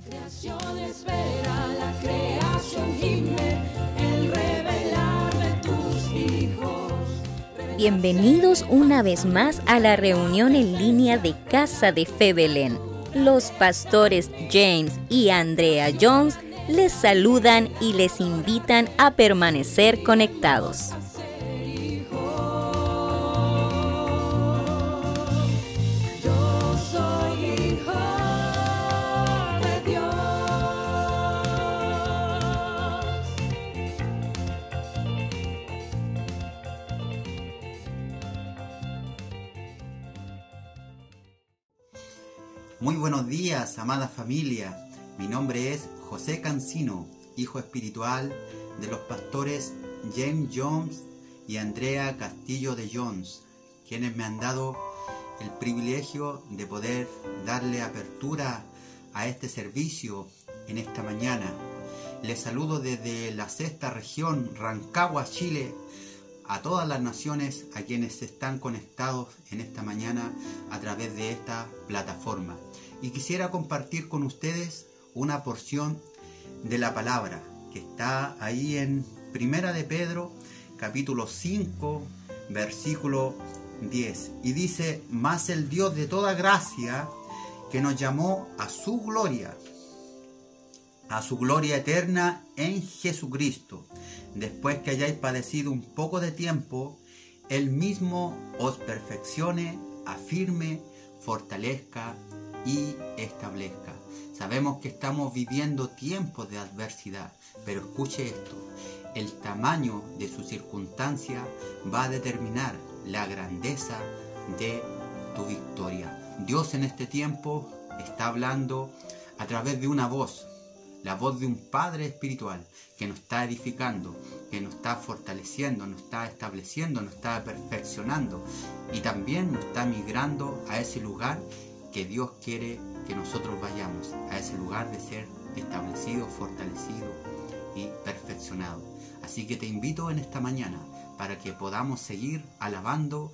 Creación espera, la creación gime, el revelar de tus hijos. Bienvenidos una vez más a la reunión en línea de Casa de Fe Belén. Los pastores James y Andrea Jones les saludan y les invitan a permanecer conectados. Muy buenos días, amada familia. Mi nombre es José Cancino, hijo espiritual de los pastores James Jones y Andrea Castillo de Jones, quienes me han dado el privilegio de poder darle apertura a este servicio en esta mañana. Les saludo desde la sexta región, Rancagua, Chile, a todas las naciones a quienes están conectados en esta mañana a través de esta plataforma. Y quisiera compartir con ustedes una porción de la palabra que está ahí en Primera de Pedro, capítulo 5, versículo 10. Y dice: mas el Dios de toda gracia, que nos llamó a su gloria eterna en Jesucristo, después que hayáis padecido un poco de tiempo, Él mismo os perfeccione, afirme, fortalezca y establezca. Sabemos que estamos viviendo tiempos de adversidad, pero escuche esto: el tamaño de su circunstancia va a determinar la grandeza de tu victoria. Dios en este tiempo está hablando a través de una voz, la voz de un Padre espiritual que nos está edificando, que nos está fortaleciendo, nos está estableciendo, nos está perfeccionando y también nos está migrando a ese lugar que Dios quiere que nosotros vayamos, a ese lugar de ser establecido, fortalecido y perfeccionado. Así que te invito en esta mañana para que podamos seguir alabando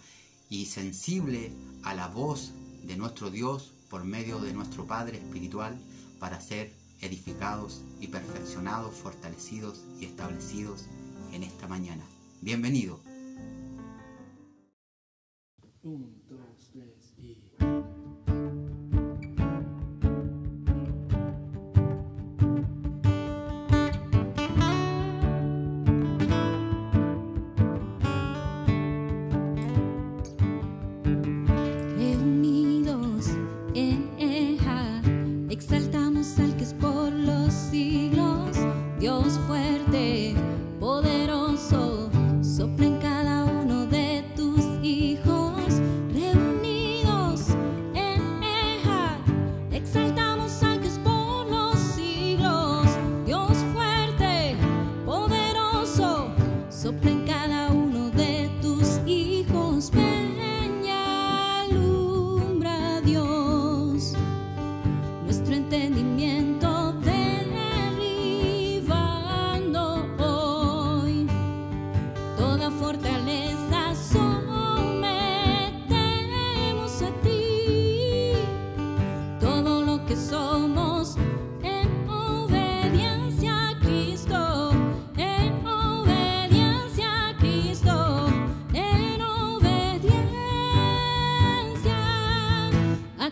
y sensible a la voz de nuestro Dios por medio de nuestro Padre espiritual, para ser edificados y perfeccionados, fortalecidos y establecidos en esta mañana. Bienvenido. 1, 2, 3 y...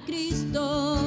Cristo.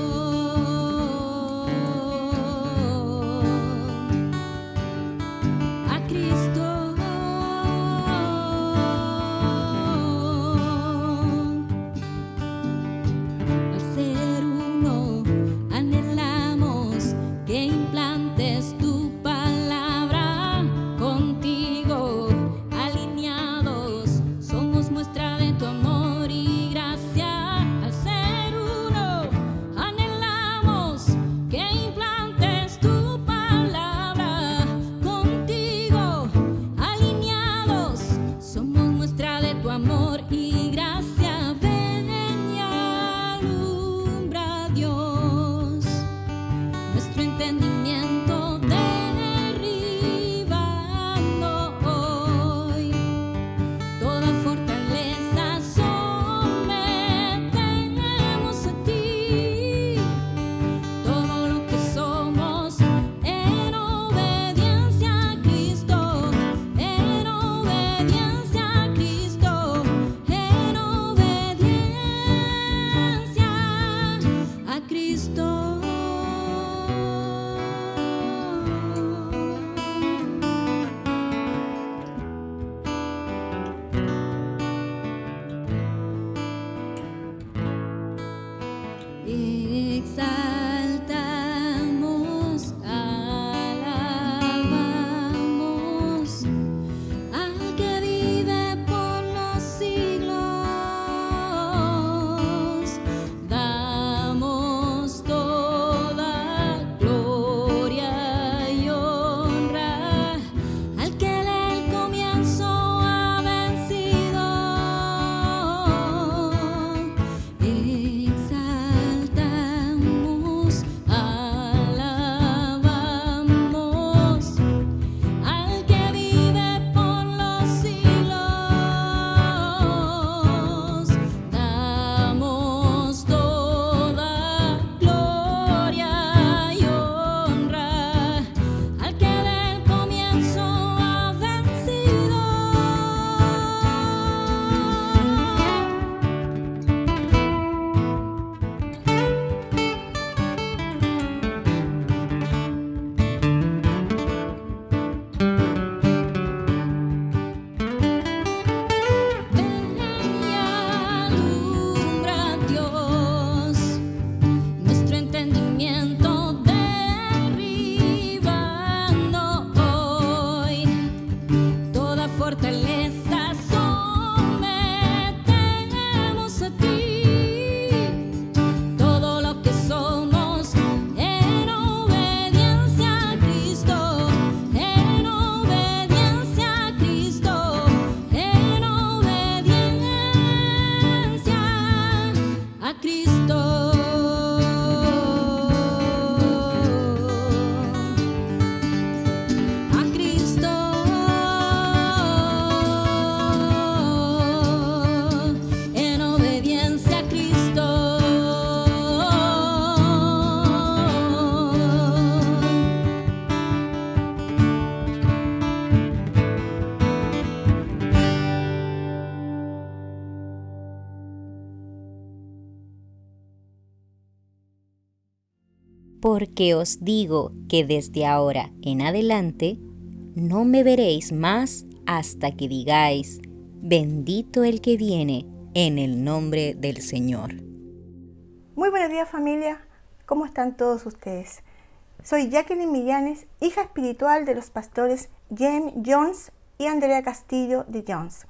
Porque os digo que desde ahora en adelante no me veréis más hasta que digáis, bendito el que viene en el nombre del Señor. Muy buenos días, familia. ¿Cómo están todos ustedes? Soy Jacqueline Millanes, hija espiritual de los pastores James Jones y Andrea Castillo de Jones.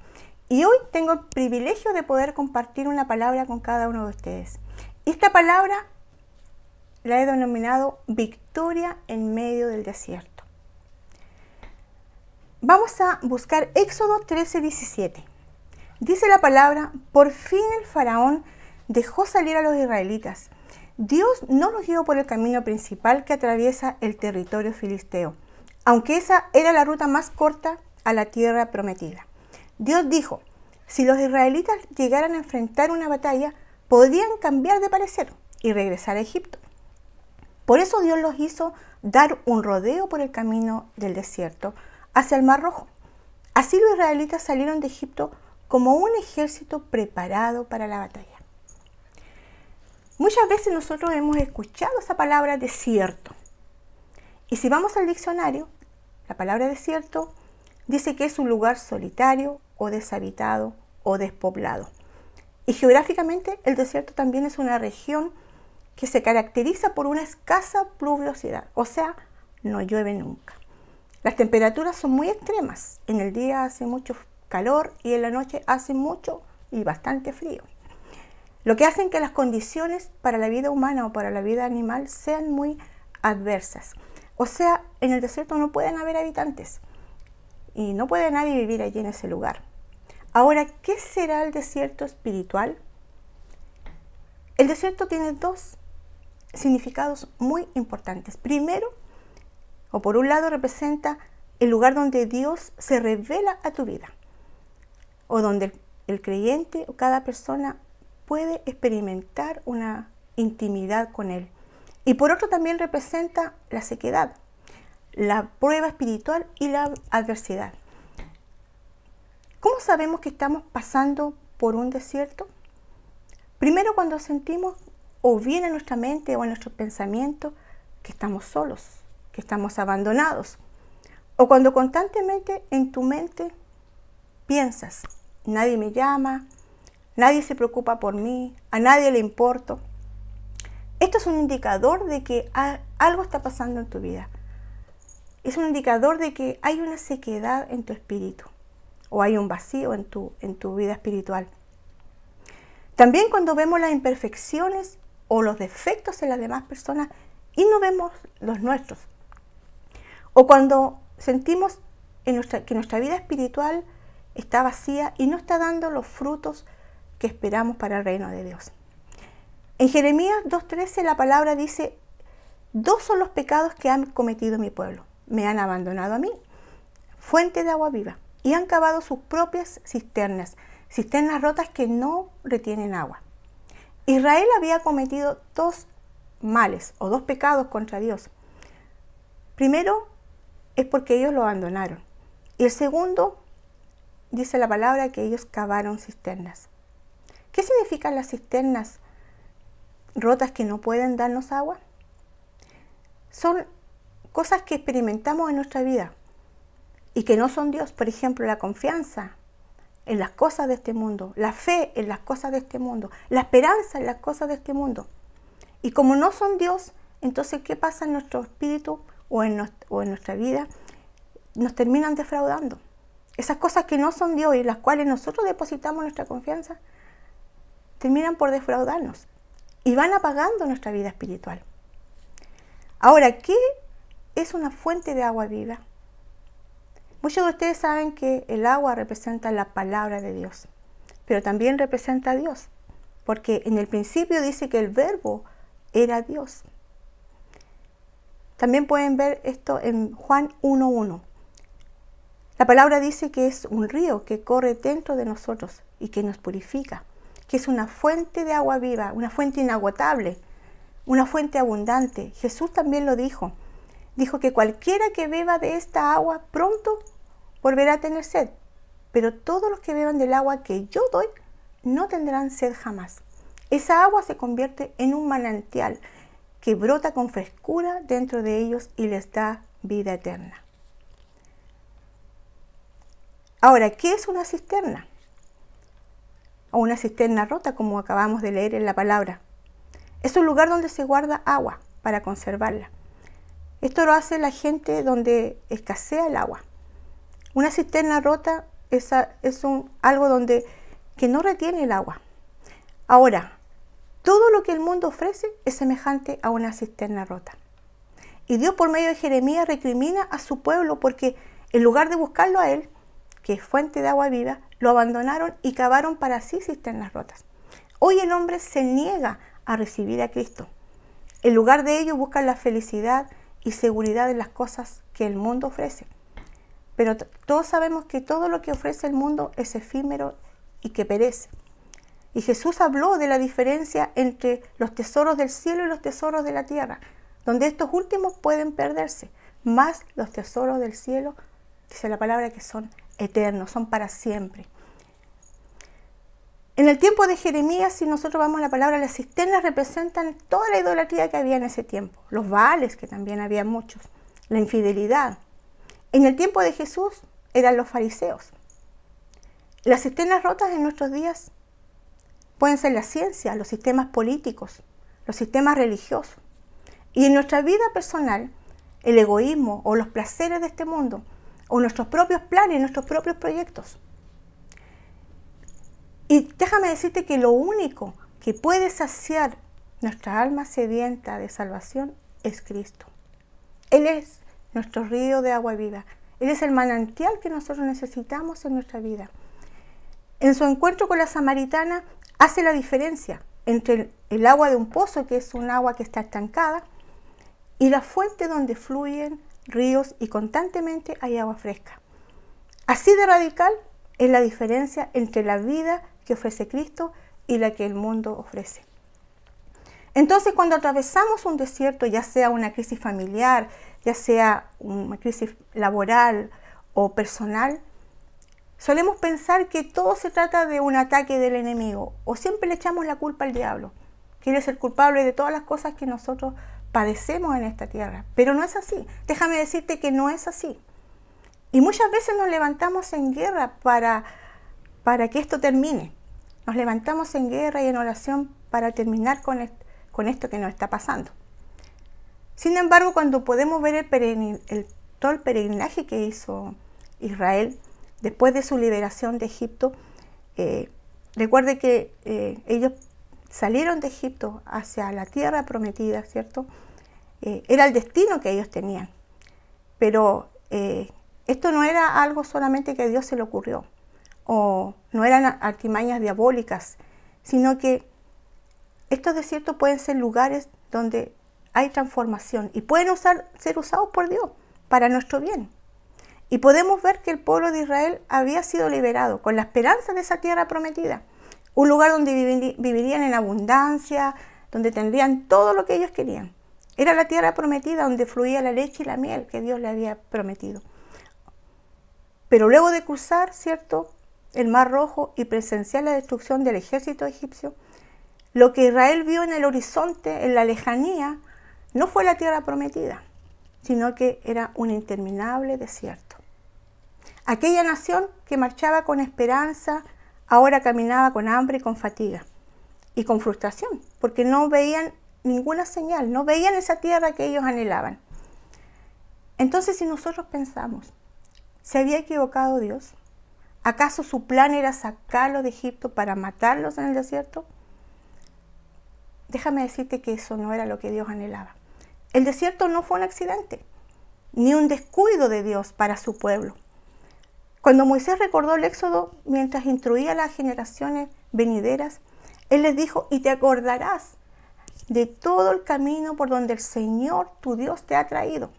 Y hoy tengo el privilegio de poder compartir una palabra con cada uno de ustedes. Esta palabra la he denominado victoria en medio del desierto. Vamos a buscar Éxodo 13:17. Dice la palabra, por fin el faraón dejó salir a los israelitas. Dios no los guió por el camino principal que atraviesa el territorio filisteo, aunque esa era la ruta más corta a la tierra prometida. Dios dijo, si los israelitas llegaran a enfrentar una batalla, podrían cambiar de parecer y regresar a Egipto. Por eso Dios los hizo dar un rodeo por el camino del desierto hacia el Mar Rojo. Así los israelitas salieron de Egipto como un ejército preparado para la batalla. Muchas veces nosotros hemos escuchado esa palabra desierto. Y si vamos al diccionario, la palabra desierto dice que es un lugar solitario o deshabitado o despoblado. Y geográficamente el desierto también es una región que se caracteriza por una escasa pluviosidad, o sea, no llueve nunca. Las temperaturas son muy extremas. En el día hace mucho calor y en la noche hace mucho y bastante frío. Lo que hace que las condiciones para la vida humana o para la vida animal sean muy adversas. O sea, en el desierto no pueden haber habitantes y no puede nadie vivir allí en ese lugar. Ahora, ¿qué será el desierto espiritual? El desierto tiene dos significados muy importantes. Primero, o por un lado, representa el lugar donde Dios se revela a tu vida, o donde el creyente o cada persona puede experimentar una intimidad con Él. Y por otro también representa la sequedad, la prueba espiritual y la adversidad. ¿Cómo sabemos que estamos pasando por un desierto? Primero, cuando sentimos o bien en nuestra mente o en nuestro pensamiento que estamos solos, que estamos abandonados. O cuando constantemente en tu mente piensas, nadie me llama, nadie se preocupa por mí, a nadie le importo. Esto es un indicador de que algo está pasando en tu vida. Es un indicador de que hay una sequedad en tu espíritu o hay un vacío en tu vida espiritual. También cuando vemos las imperfecciones o los defectos en las demás personas y no vemos los nuestros. O cuando sentimos que nuestra vida espiritual está vacía y no está dando los frutos que esperamos para el reino de Dios. En Jeremías 2:13 la palabra dice, dos son los pecados que han cometido mi pueblo. Me han abandonado a mí, fuente de agua viva, y han cavado sus propias cisternas rotas que no retienen agua. Israel había cometido dos males o dos pecados contra Dios. Primero es porque ellos lo abandonaron. Y el segundo, dice la palabra, que ellos cavaron cisternas. ¿Qué significan las cisternas rotas que no pueden darnos agua? Son cosas que experimentamos en nuestra vida y que no son Dios. Por ejemplo, la confianza en las cosas de este mundo, la fe en las cosas de este mundo, la esperanza en las cosas de este mundo. Y como no son Dios, entonces, ¿qué pasa en nuestro espíritu o en nuestra vida? Nos terminan defraudando. Esas cosas que no son Dios y las cuales nosotros depositamos nuestra confianza, terminan por defraudarnos y van apagando nuestra vida espiritual. Ahora, ¿qué es una fuente de agua viva? Muchos de ustedes saben que el agua representa la palabra de Dios, pero también representa a Dios, porque en el principio dice que el verbo era Dios. También pueden ver esto en Juan 1:1. La palabra dice que es un río que corre dentro de nosotros y que nos purifica, que es una fuente de agua viva, una fuente inagotable, una fuente abundante. Jesús también lo dijo. Dijo que cualquiera que beba de esta agua pronto volverá a tener sed, pero todos los que beban del agua que yo doy no tendrán sed jamás. Esa agua se convierte en un manantial que brota con frescura dentro de ellos y les da vida eterna. Ahora, ¿qué es una cisterna? O una cisterna rota, como acabamos de leer en la palabra. Es un lugar donde se guarda agua para conservarla. Esto lo hace la gente donde escasea el agua. Una cisterna rota es algo que no retiene el agua. Ahora, todo lo que el mundo ofrece es semejante a una cisterna rota. Y Dios, por medio de Jeremías, recrimina a su pueblo porque en lugar de buscarlo a él, que es fuente de agua viva, lo abandonaron y cavaron para sí cisternas rotas. Hoy el hombre se niega a recibir a Cristo. En lugar de ello buscan la felicidad y seguridad en las cosas que el mundo ofrece. Pero todos sabemos que todo lo que ofrece el mundo es efímero y que perece. Y Jesús habló de la diferencia entre los tesoros del cielo y los tesoros de la tierra, donde estos últimos pueden perderse, más los tesoros del cielo, dice la palabra, que son eternos, son para siempre. En el tiempo de Jeremías, si nosotros vamos a la palabra, las cisternas representan toda la idolatría que había en ese tiempo, los baales, que también había muchos, la infidelidad. En el tiempo de Jesús eran los fariseos. Las cisternas rotas en nuestros días pueden ser la ciencia, los sistemas políticos, los sistemas religiosos. Y en nuestra vida personal, el egoísmo o los placeres de este mundo, o nuestros propios planes, nuestros propios proyectos. Y déjame decirte que lo único que puede saciar nuestra alma sedienta de salvación es Cristo. Él es nuestro río de agua viva. Él es el manantial que nosotros necesitamos en nuestra vida. En su encuentro con la samaritana hace la diferencia entre el agua de un pozo, que es un agua que está estancada, y la fuente donde fluyen ríos y constantemente hay agua fresca. Así de radical es la diferencia entre la vida que ofrece Cristo y la que el mundo ofrece. Entonces, cuando atravesamos un desierto, ya sea una crisis familiar, ya sea una crisis laboral o personal, solemos pensar que todo se trata de un ataque del enemigo, o siempre le echamos la culpa al diablo, que él es el culpable de todas las cosas que nosotros padecemos en esta tierra. Pero no es así. Déjame decirte que no es así. Y muchas veces nos levantamos en guerra para que esto termine. Nos levantamos en guerra y en oración para terminar con esto que nos está pasando. Sin embargo, cuando podemos ver todo el peregrinaje que hizo Israel después de su liberación de Egipto, recuerde que ellos salieron de Egipto hacia la tierra prometida, ¿cierto? Era el destino que ellos tenían. Pero esto no era algo solamente que a Dios se le ocurrió, o no eran artimañas diabólicas, sino que estos desiertos pueden ser lugares donde hay transformación y pueden ser usados por Dios para nuestro bien. Y podemos ver que el pueblo de Israel había sido liberado con la esperanza de esa tierra prometida. Un lugar donde vivirían en abundancia, donde tendrían todo lo que ellos querían. Era la tierra prometida donde fluía la leche y la miel que Dios le había prometido. Pero luego de cruzar, ¿cierto?, el Mar Rojo y presenciar la destrucción del ejército egipcio, lo que Israel vio en el horizonte, en la lejanía, no fue la tierra prometida, sino que era un interminable desierto. Aquella nación que marchaba con esperanza, ahora caminaba con hambre y con fatiga y con frustración, porque no veían ninguna señal, no veían esa tierra que ellos anhelaban. Entonces, si nosotros pensamos, ¿se había equivocado Dios? ¿Acaso su plan era sacarlos de Egipto para matarlos en el desierto? Déjame decirte que eso no era lo que Dios anhelaba. El desierto no fue un accidente, ni un descuido de Dios para su pueblo. Cuando Moisés recordó el Éxodo mientras instruía a las generaciones venideras, él les dijo: y te acordarás de todo el camino por donde el Señor tu Dios te ha traído.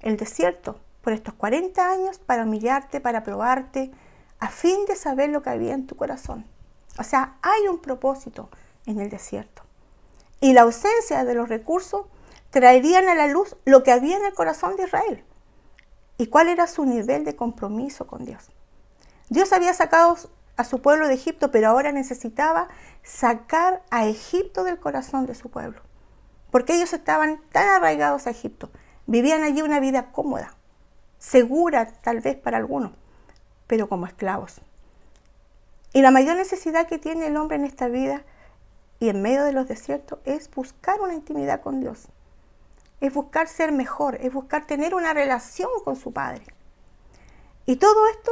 El desierto, por estos 40 años, para humillarte, para probarte, a fin de saber lo que había en tu corazón. O sea, hay un propósito en el desierto. Y la ausencia de los recursos traerían a la luz lo que había en el corazón de Israel. ¿Y cuál era su nivel de compromiso con Dios? Dios había sacado a su pueblo de Egipto, pero ahora necesitaba sacar a Egipto del corazón de su pueblo. porque ellos estaban tan arraigados a Egipto. Vivían allí una vida cómoda, segura tal vez para algunos, pero como esclavos. Y la mayor necesidad que tiene el hombre en esta vida y en medio de los desiertos es buscar una intimidad con Dios. Es buscar ser mejor, es buscar tener una relación con su Padre. Y todo esto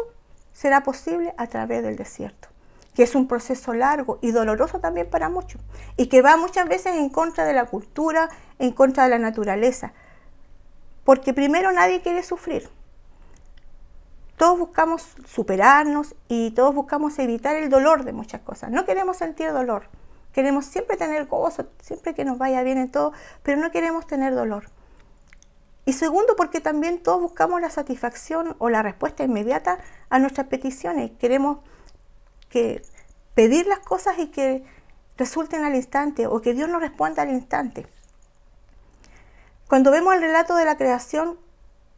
será posible a través del desierto, que es un proceso largo y doloroso también para muchos, y que va muchas veces en contra de la cultura, en contra de la naturaleza, porque primero nadie quiere sufrir. Todos buscamos superarnos y todos buscamos evitar el dolor de muchas cosas. No queremos sentir dolor, queremos siempre tener gozo, siempre que nos vaya bien en todo, pero no queremos tener dolor. Y segundo, porque también todos buscamos la satisfacción o la respuesta inmediata a nuestras peticiones. Queremos pedir las cosas y que resulten al instante, o que Dios nos responda al instante. Cuando vemos el relato de la creación,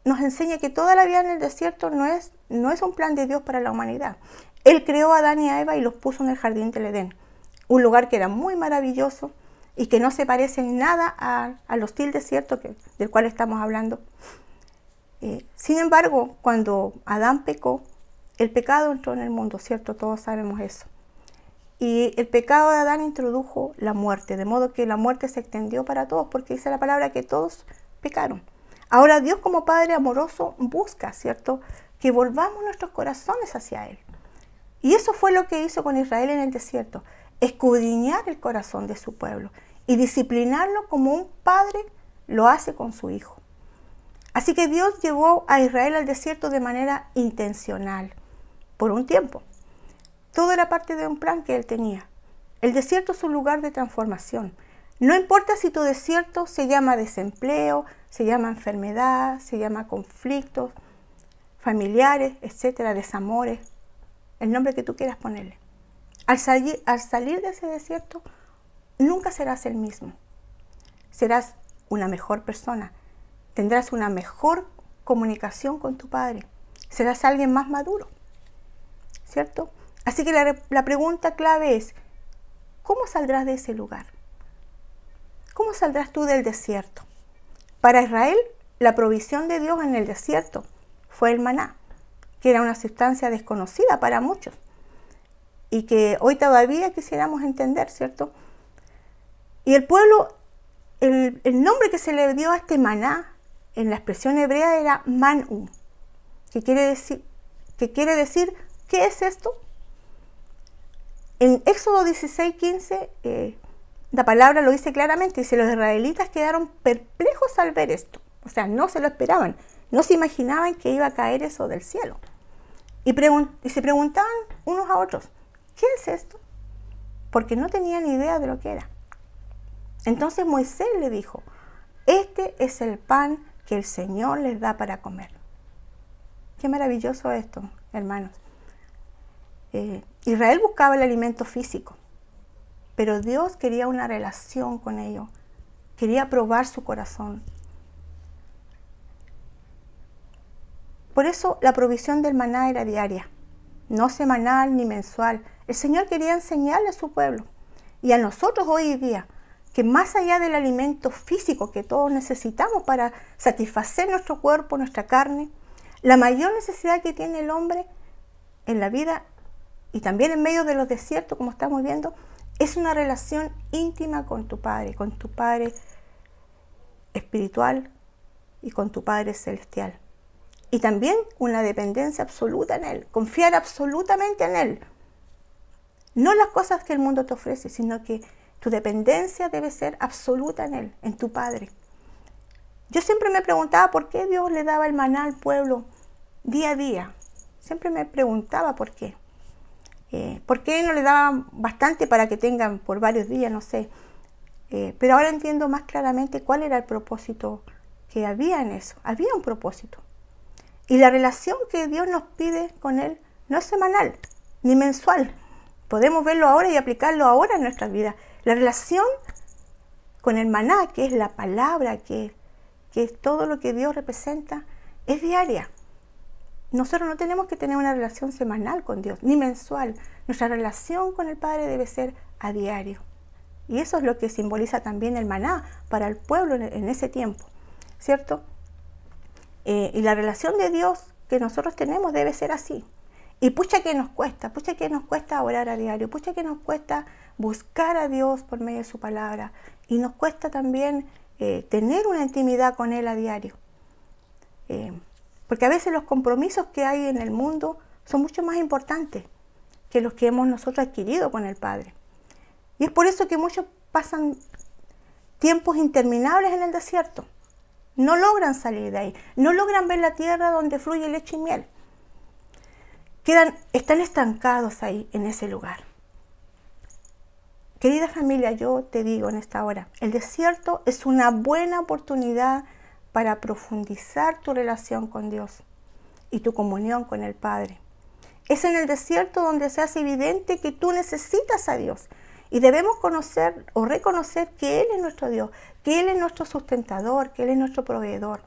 nos enseña que toda la vida en el desierto no es un plan de Dios para la humanidad. Él creó a Adán y a Eva y los puso en el jardín del Edén, un lugar que era muy maravilloso y que no se parece en nada al hostil desierto del cual estamos hablando. Sin embargo, cuando Adán pecó, el pecado entró en el mundo, ¿cierto? Todos sabemos eso. Y el pecado de Adán introdujo la muerte, de modo que la muerte se extendió para todos, porque dice la palabra que todos pecaron. Ahora Dios, como Padre amoroso, busca, ¿cierto?, que volvamos nuestros corazones hacia Él. Y eso fue lo que hizo con Israel en el desierto, escudriñar el corazón de su pueblo y disciplinarlo como un padre lo hace con su hijo. Así que Dios llevó a Israel al desierto de manera intencional, por un tiempo. Todo era parte de un plan que Él tenía. El desierto es un lugar de transformación. No importa si tu desierto se llama desempleo, se llama enfermedad, se llama conflictos familiares, etcétera, desamores, el nombre que tú quieras ponerle. Al salir de ese desierto, nunca serás el mismo. Serás una mejor persona. Tendrás una mejor comunicación con tu Padre. Serás alguien más maduro, ¿cierto? Así que la pregunta clave es, ¿cómo saldrás de ese lugar? ¿Cómo saldrás tú del desierto? Para Israel, la provisión de Dios en el desierto fue el maná, que era una sustancia desconocida para muchos y que hoy todavía quisiéramos entender, ¿cierto? Y el pueblo, el nombre que se le dio a este maná en la expresión hebrea era manú, que quiere decir, ¿qué es esto? En Éxodo 16:15, la palabra lo dice claramente, dice, los israelitas quedaron perplejos al ver esto. O sea, no se lo esperaban, no se imaginaban que iba a caer eso del cielo. Y se preguntaban unos a otros, ¿qué es esto? Porque no tenían idea de lo que era. Entonces Moisés le dijo, este es el pan que el Señor les da para comer. Qué maravilloso esto, hermanos. Israel buscaba el alimento físico, pero Dios quería una relación con ellos, quería probar su corazón. Por eso la provisión del maná era diaria, no semanal ni mensual. El Señor quería enseñarle a su pueblo y a nosotros hoy día que más allá del alimento físico que todos necesitamos para satisfacer nuestro cuerpo, nuestra carne, la mayor necesidad que tiene el hombre en la vida y también en medio de los desiertos, como estamos viendo, es una relación íntima con tu Padre espiritual y con tu Padre celestial. Y también una dependencia absoluta en Él, confiar absolutamente en Él. No las cosas que el mundo te ofrece, sino que tu dependencia debe ser absoluta en Él, en tu Padre. Yo siempre me preguntaba por qué Dios le daba el maná al pueblo día a día. Siempre me preguntaba por qué. ¿Por qué no le daban bastante para que tengan por varios días? No sé. Pero ahora entiendo más claramente cuál era el propósito que había en eso. Había un propósito. Y la relación que Dios nos pide con Él no es semanal ni mensual. Podemos verlo ahora y aplicarlo ahora en nuestras vidas. La relación con el maná, que es la palabra, que es todo lo que Dios representa, es diaria. Nosotros no tenemos que tener una relación semanal con Dios, ni mensual. Nuestra relación con el Padre debe ser a diario. Y eso es lo que simboliza también el maná para el pueblo en ese tiempo, ¿cierto? Y la relación de Dios que nosotros tenemos debe ser así. Y pucha que nos cuesta orar a diario, pucha que nos cuesta buscar a Dios por medio de su palabra. Y nos cuesta también tener una intimidad con Él a diario. Porque a veces los compromisos que hay en el mundo son mucho más importantes que los que hemos nosotros adquirido con el Padre. Y es por eso que muchos pasan tiempos interminables en el desierto. No logran salir de ahí, no logran ver la tierra donde fluye leche y miel. Están estancados ahí, en ese lugar. Querida familia, yo te digo en esta hora, el desierto es una buena oportunidad para profundizar tu relación con Dios y tu comunión con el Padre. Es en el desierto donde se hace evidente que tú necesitas a Dios y debemos conocer o reconocer que Él es nuestro Dios, que Él es nuestro sustentador, que Él es nuestro proveedor.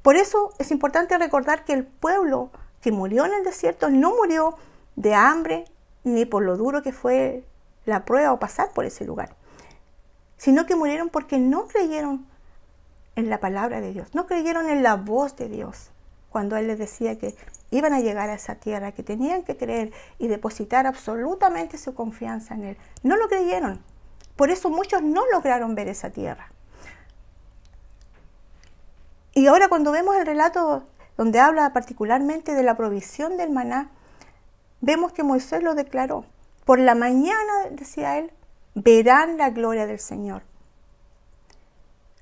Por eso es importante recordar que el pueblo que murió en el desierto no murió de hambre ni por lo duro que fue la prueba o pasar por ese lugar, sino que murieron porque no creyeron en la palabra de Dios, no creyeron en la voz de Dios cuando Él les decía que iban a llegar a esa tierra, que tenían que creer y depositar absolutamente su confianza en Él. No lo creyeron, por eso muchos no lograron ver esa tierra. Y ahora cuando vemos el relato donde habla particularmente de la provisión del maná, vemos que Moisés lo declaró. Por la mañana, decía él, verán la gloria del Señor.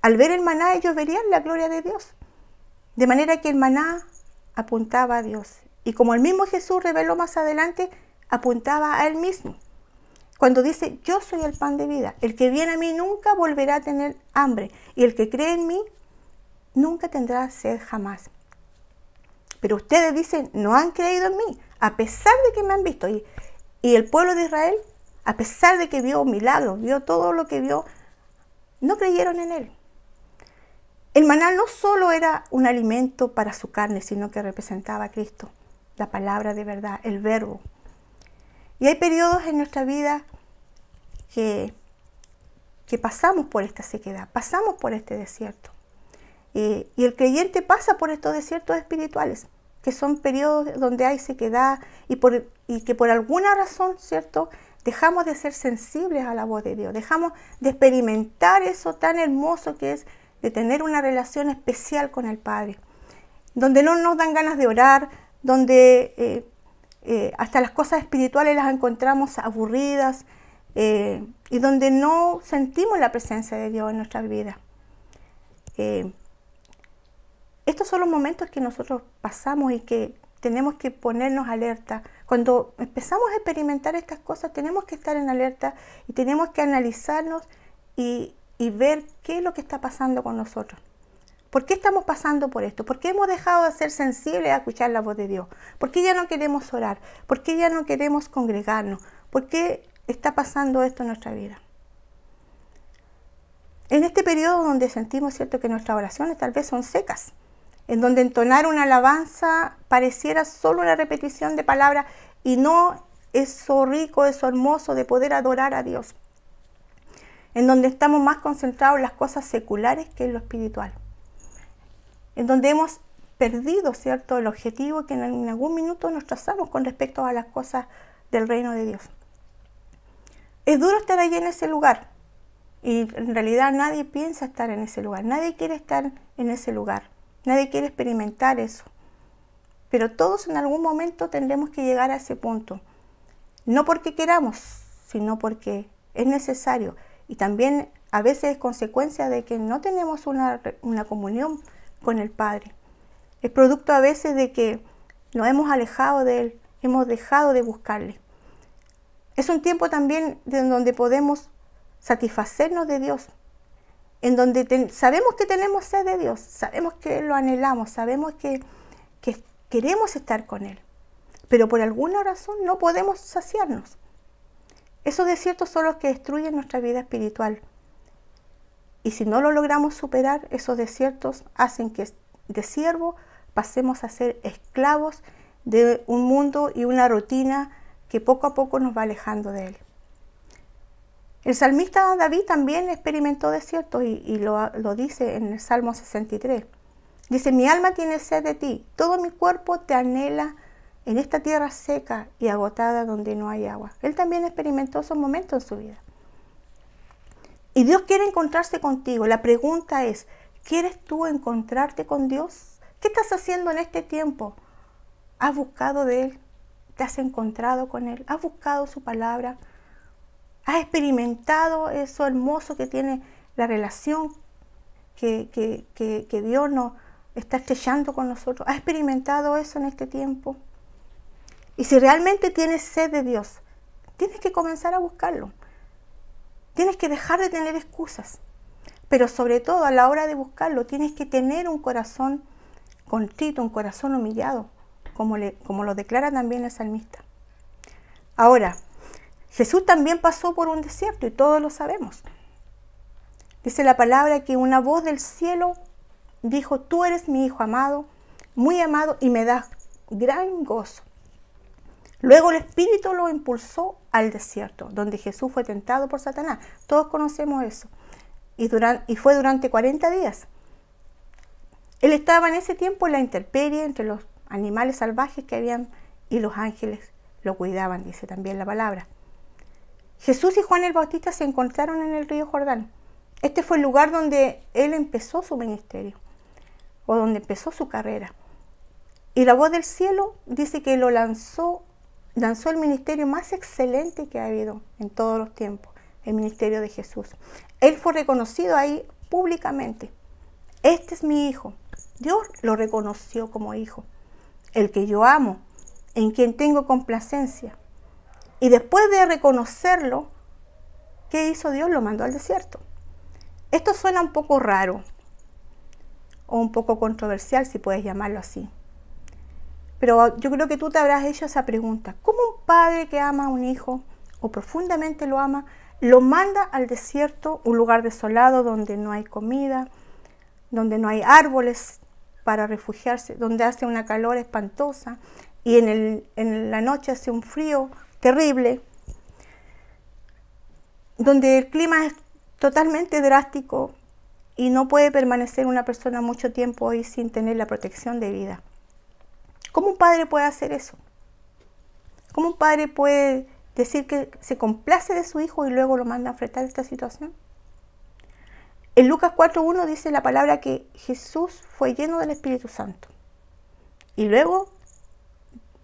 Al ver el maná, ellos verían la gloria de Dios. De manera que el maná apuntaba a Dios. Y como el mismo Jesús reveló más adelante, apuntaba a Él mismo. Cuando dice, yo soy el pan de vida. El que viene a mí nunca volverá a tener hambre. Y el que cree en mí nunca tendrá sed jamás. Pero ustedes dicen, no han creído en mí, a pesar de que me han visto. Y el pueblo de Israel, a pesar de que vio milagros, vio todo lo que vio, no creyeron en Él. El maná no solo era un alimento para su carne, sino que representaba a Cristo, la palabra de verdad, el verbo. Y hay periodos en nuestra vida que pasamos por esta sequedad, pasamos por este desierto. Y el creyente pasa por estos desiertos espirituales, que son periodos donde hay sequedad y que por alguna razón, ¿cierto?, dejamos de ser sensibles a la voz de Dios, dejamos de experimentar eso tan hermoso que es de tener una relación especial con el Padre, donde no nos dan ganas de orar, donde hasta las cosas espirituales las encontramos aburridas y donde no sentimos la presencia de Dios en nuestra vida. Estos son los momentos que nosotros pasamos y que tenemos que ponernos alerta. Cuando empezamos a experimentar estas cosas, tenemos que estar en alerta y tenemos que analizarnos y ver qué es lo que está pasando con nosotros. ¿Por qué estamos pasando por esto? ¿Por qué hemos dejado de ser sensibles a escuchar la voz de Dios? ¿Por qué ya no queremos orar? ¿Por qué ya no queremos congregarnos? ¿Por qué está pasando esto en nuestra vida? En este periodo donde sentimos, ¿cierto?, que nuestras oraciones tal vez son secas, en donde entonar una alabanza pareciera solo una repetición de palabras y no eso rico, eso hermoso de poder adorar a Dios, en donde estamos más concentrados en las cosas seculares que en lo espiritual, en donde hemos perdido, ¿cierto?, el objetivo que en algún minuto nos trazamos con respecto a las cosas del reino de Dios. Es duro estar allí en ese lugar y en realidad nadie piensa estar en ese lugar, nadie quiere estar en ese lugar, nadie quiere experimentar eso, pero todos en algún momento tendremos que llegar a ese punto, no porque queramos, sino porque es necesario. Y también a veces es consecuencia de que no tenemos una comunión con el Padre. Es producto a veces de que nos hemos alejado de Él, hemos dejado de buscarle. Es un tiempo también en donde podemos satisfacernos de Dios, en donde sabemos que tenemos sed de Dios, sabemos que lo anhelamos, sabemos que queremos estar con Él, pero por alguna razón no podemos saciarnos. Esos desiertos son los que destruyen nuestra vida espiritual. Y si no lo logramos superar, esos desiertos hacen que de siervo pasemos a ser esclavos de un mundo y una rutina que poco a poco nos va alejando de Él. El salmista David también experimentó desiertos y lo dice en el Salmo 63. Dice, mi alma tiene sed de ti, todo mi cuerpo te anhela en esta tierra seca y agotada donde no hay agua. Él también experimentó esos momentos en su vida. Y Dios quiere encontrarse contigo. La pregunta es, ¿quieres tú encontrarte con Dios? ¿Qué estás haciendo en este tiempo? ¿Has buscado de Él? ¿Te has encontrado con Él? ¿Has buscado su palabra? ¿Has experimentado eso hermoso que tiene la relación que Dios nos está estrechando con nosotros? ¿Has experimentado eso en este tiempo? Y si realmente tienes sed de Dios, tienes que comenzar a buscarlo. Tienes que dejar de tener excusas. Pero sobre todo a la hora de buscarlo, tienes que tener un corazón contrito, un corazón humillado, como lo declara también el salmista. Ahora, Jesús también pasó por un desierto y todos lo sabemos. Dice la palabra que una voz del cielo dijo, tú eres mi hijo amado, muy amado y me das gran gozo. Luego el Espíritu lo impulsó al desierto, donde Jesús fue tentado por Satanás. Todos conocemos eso. Y fue durante 40 días. Él estaba en ese tiempo en la intemperie entre los animales salvajes que habían y los ángeles lo cuidaban, dice también la palabra. Jesús y Juan el Bautista se encontraron en el río Jordán. Este fue el lugar donde él empezó su ministerio, o donde empezó su carrera. Y la voz del cielo dice que lo lanzó el ministerio más excelente que ha habido en todos los tiempos, el ministerio de Jesús. Él fue reconocido ahí públicamente. Este es mi hijo. Dios lo reconoció como hijo, el que yo amo, en quien tengo complacencia. Y después de reconocerlo, ¿qué hizo Dios? Lo mandó al desierto. Esto suena un poco raro o un poco controversial, si puedes llamarlo así. Pero yo creo que tú te habrás hecho esa pregunta. ¿Cómo un padre que ama a un hijo o profundamente lo ama, lo manda al desierto, un lugar desolado donde no hay comida, donde no hay árboles para refugiarse, donde hace una calor espantosa y en la noche hace un frío terrible, donde el clima es totalmente drástico y no puede permanecer una persona mucho tiempo ahí sin tener la protección de vida? ¿Cómo un padre puede hacer eso? ¿Cómo un padre puede decir que se complace de su hijo y luego lo manda a enfrentar esta situación? En Lucas 4:1 dice la palabra que Jesús fue lleno del Espíritu Santo. Y luego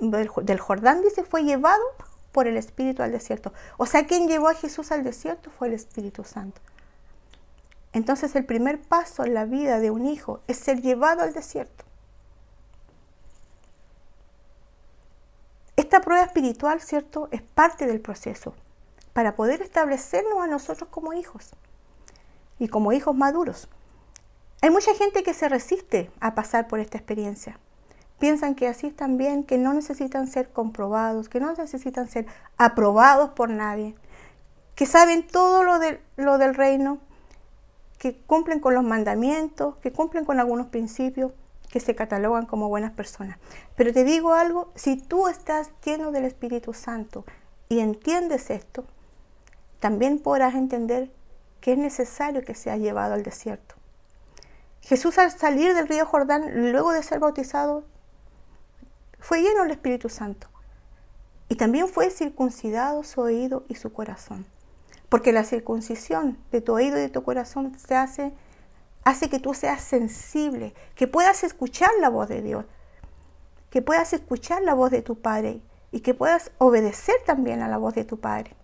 del Jordán, dice, fue llevado por el Espíritu al desierto. O sea, quien llevó a Jesús al desierto fue el Espíritu Santo. Entonces el primer paso en la vida de un hijo es ser llevado al desierto. Esta prueba espiritual, ¿cierto?, es parte del proceso para poder establecernos a nosotros como hijos y como hijos maduros. Hay mucha gente que se resiste a pasar por esta experiencia. Piensan que así están bien, que no necesitan ser comprobados, que no necesitan ser aprobados por nadie, que saben todo lo del reino, que cumplen con los mandamientos, que cumplen con algunos principios, que se catalogan como buenas personas. Pero te digo algo, si tú estás lleno del Espíritu Santo y entiendes esto, también podrás entender que es necesario que seas llevado al desierto. Jesús, al salir del río Jordán, luego de ser bautizado, fue lleno del Espíritu Santo. Y también fue circuncidado su oído y su corazón. Porque la circuncisión de tu oído y de tu corazón hace que tú seas sensible, que puedas escuchar la voz de Dios, que puedas escuchar la voz de tu Padre y que puedas obedecer también a la voz de tu Padre.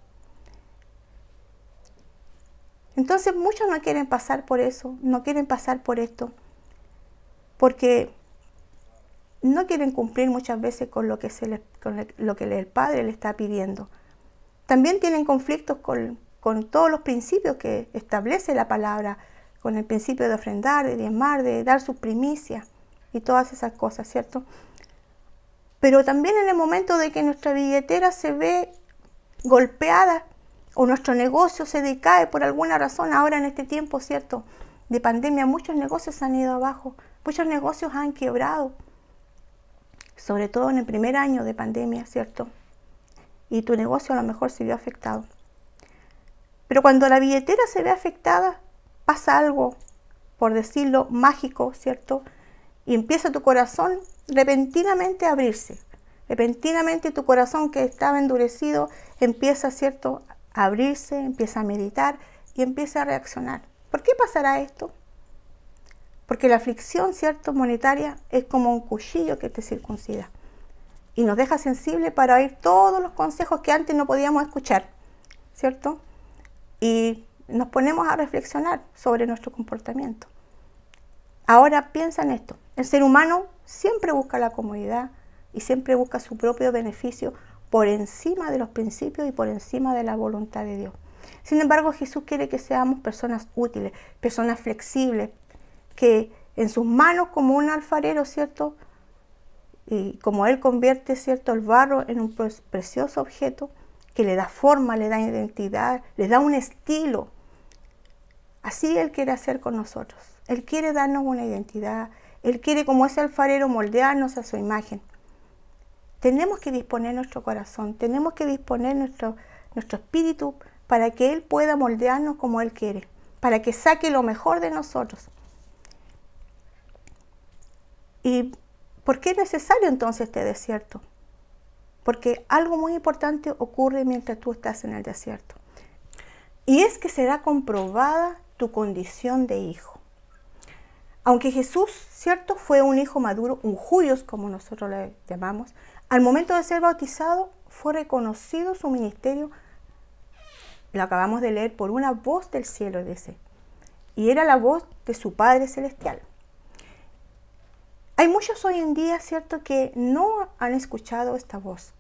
Entonces muchos no quieren pasar por eso, no quieren pasar por esto, porque no quieren cumplir muchas veces con lo que el Padre le está pidiendo. También tienen conflictos con todos los principios que establece la palabra, con el principio de ofrendar, de diezmar, de dar sus primicias y todas esas cosas, ¿cierto? Pero también en el momento de que nuestra billetera se ve golpeada o nuestro negocio se decae por alguna razón, ahora en este tiempo, ¿cierto?, de pandemia, muchos negocios han ido abajo, muchos negocios han quebrado, sobre todo en el primer año de pandemia, ¿cierto? Y tu negocio a lo mejor se vio afectado. Pero cuando la billetera se ve afectada, pasa algo, por decirlo, mágico, ¿cierto? Y empieza tu corazón repentinamente a abrirse. Repentinamente tu corazón que estaba endurecido empieza, ¿cierto?, a abrirse, empieza a meditar y empieza a reaccionar. ¿Por qué pasará esto? Porque la aflicción, ¿cierto?, monetaria es como un cuchillo que te circuncida y nos deja sensible para oír todos los consejos que antes no podíamos escuchar, ¿cierto? Y nos ponemos a reflexionar sobre nuestro comportamiento. Ahora piensa en esto. El ser humano siempre busca la comodidad y siempre busca su propio beneficio por encima de los principios y por encima de la voluntad de Dios. Sin embargo, Jesús quiere que seamos personas útiles, personas flexibles, que en sus manos como un alfarero, ¿cierto? Y como Él convierte, ¿cierto?, el barro en un precioso objeto que le da forma, le da identidad, le da un estilo. Así Él quiere hacer con nosotros. Él quiere darnos una identidad. Él quiere, como ese alfarero, moldearnos a su imagen. Tenemos que disponer nuestro corazón, tenemos que disponer nuestro espíritu para que Él pueda moldearnos como Él quiere, para que saque lo mejor de nosotros. ¿Y por qué es necesario entonces este desierto? Porque algo muy importante ocurre mientras tú estás en el desierto. Y es que será comprobada tu condición de hijo. Aunque Jesús, ¿cierto?, fue un hijo maduro, un huios, como nosotros le llamamos, al momento de ser bautizado fue reconocido su ministerio, lo acabamos de leer, por una voz del cielo, dice, y era la voz de su Padre Celestial. Hay muchos hoy en día, ¿cierto?, que no han escuchado esta voz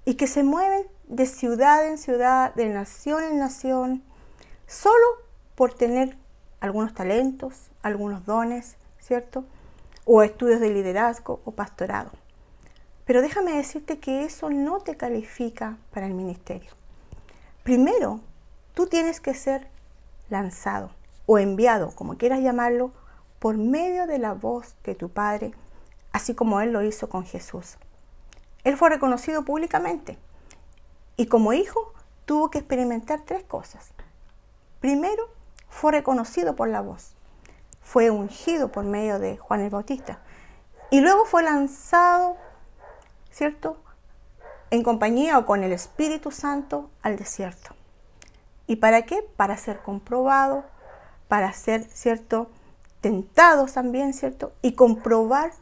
y que se mueven de ciudad en ciudad, de nación en nación, solo por tener algunos talentos, algunos dones, ¿cierto?, o estudios de liderazgo o pastorado. Pero déjame decirte que eso no te califica para el ministerio. Primero, tú tienes que ser lanzado o enviado, como quieras llamarlo, por medio de la voz de tu Padre, así como Él lo hizo con Jesús. Él fue reconocido públicamente y como hijo tuvo que experimentar tres cosas. Primero, fue reconocido por la voz, fue ungido por medio de Juan el Bautista y luego fue lanzado, ¿cierto?, en compañía o con el Espíritu Santo al desierto. ¿Y para qué? Para ser comprobado, para ser, ¿cierto?, tentados también, ¿cierto?, y comprobar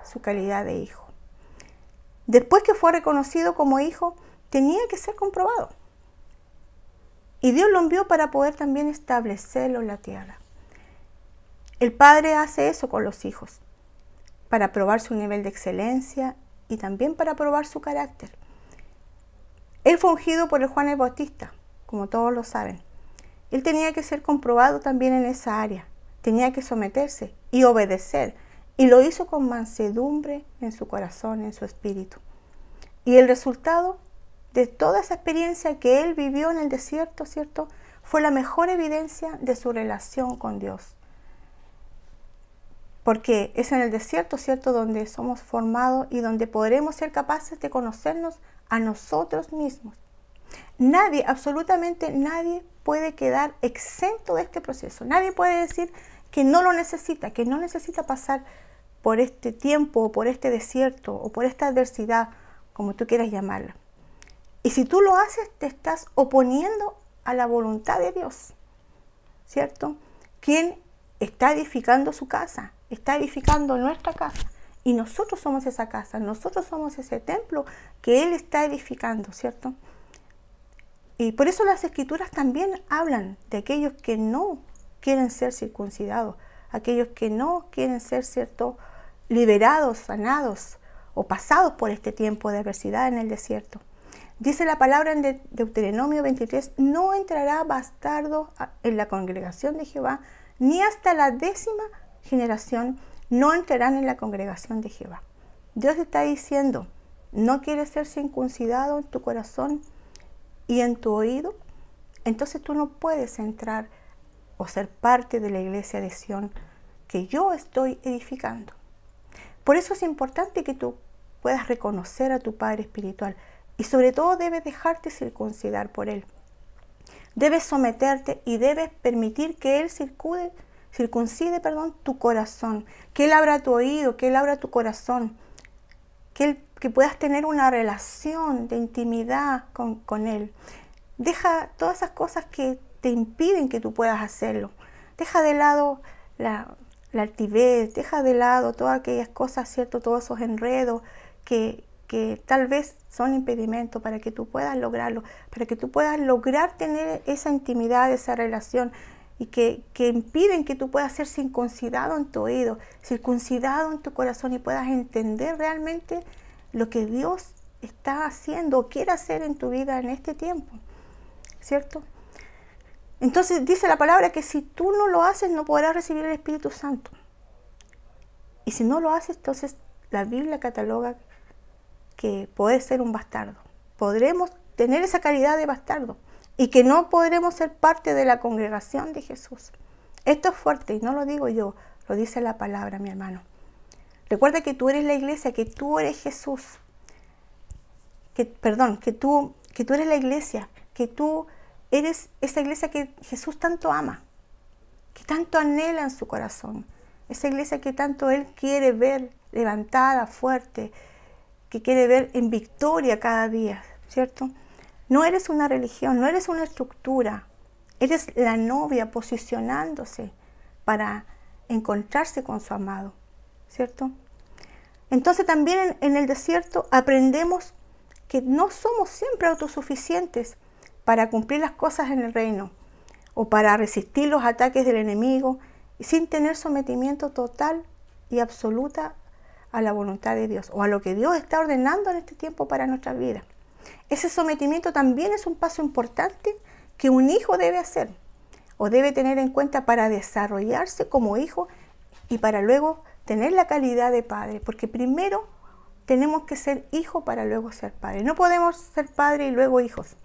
su calidad de hijo. Después que fue reconocido como hijo, tenía que ser comprobado. Y Dios lo envió para poder también establecerlo en la tierra. El Padre hace eso con los hijos, para probar su nivel de excelencia y también para probar su carácter. Él fue ungido por el Juan el Bautista, como todos lo saben. Él tenía que ser comprobado también en esa área. Tenía que someterse y obedecer. Y lo hizo con mansedumbre en su corazón, en su espíritu. Y el resultado de toda esa experiencia que él vivió en el desierto, ¿cierto?, fue la mejor evidencia de su relación con Dios. Porque es en el desierto, ¿cierto?, donde somos formados y donde podremos ser capaces de conocernos a nosotros mismos. Nadie, absolutamente nadie, puede quedar exento de este proceso. Nadie puede decir que no lo necesita, que no necesita pasar por este tiempo, o por este desierto, o por esta adversidad, como tú quieras llamarla. Y si tú lo haces, te estás oponiendo a la voluntad de Dios, ¿cierto? Quien está edificando su casa, está edificando nuestra casa. Y nosotros somos esa casa, nosotros somos ese templo que Él está edificando, ¿cierto? Y por eso las Escrituras también hablan de aquellos que no quieren ser circuncidados, aquellos que no quieren ser, ¿cierto?, liberados, sanados o pasados por este tiempo de adversidad en el desierto. Dice la palabra en Deuteronomio 23, no entrará bastardo en la congregación de Jehová, ni hasta la 10ª generación no entrarán en la congregación de Jehová. Dios está diciendo, ¿no quieres ser circuncidado en tu corazón y en tu oído? Entonces tú no puedes entrar o ser parte de la iglesia de Sión que yo estoy edificando. Por eso es importante que tú puedas reconocer a tu Padre espiritual y sobre todo debes dejarte circuncidar por Él. Debes someterte y debes permitir que Él circuncide tu corazón, que Él abra tu oído, que Él abra tu corazón, que puedas tener una relación de intimidad con Él. Deja todas esas cosas que te impiden que tú puedas hacerlo. Deja de lado la altivez, deja de lado todas aquellas cosas, ¿cierto? Todos esos enredos que tal vez son impedimentos para que tú puedas lograrlo, para que tú puedas lograr tener esa intimidad, esa relación, y que impiden que tú puedas ser circuncidado en tu oído, circuncidado en tu corazón, y puedas entender realmente lo que Dios está haciendo o quiere hacer en tu vida en este tiempo, ¿cierto? Entonces dice la palabra que si tú no lo haces, no podrás recibir el Espíritu Santo. Y si no lo haces, entonces la Biblia cataloga que puede ser un bastardo. Podremos tener esa calidad de bastardo y que no podremos ser parte de la congregación de Jesús. Esto es fuerte y no lo digo yo, lo dice la palabra, mi hermano. Recuerda que tú eres la iglesia, que tú eres Jesús. Que tú eres la iglesia, que tú eres esa iglesia que Jesús tanto ama, que tanto anhela en su corazón. Esa iglesia que tanto Él quiere ver levantada, fuerte, que quiere ver en victoria cada día, ¿cierto? No eres una religión, no eres una estructura. Eres la novia posicionándose para encontrarse con su amado, ¿cierto? Entonces también en el desierto aprendemos que no somos siempre autosuficientes para cumplir las cosas en el reino o para resistir los ataques del enemigo sin tener sometimiento total y absoluta a la voluntad de Dios o a lo que Dios está ordenando en este tiempo para nuestra vida. Ese sometimiento también es un paso importante que un hijo debe hacer o debe tener en cuenta para desarrollarse como hijo y para luego tener la calidad de padre, porque primero tenemos que ser hijo para luego ser padre. No podemos ser padre y luego hijos.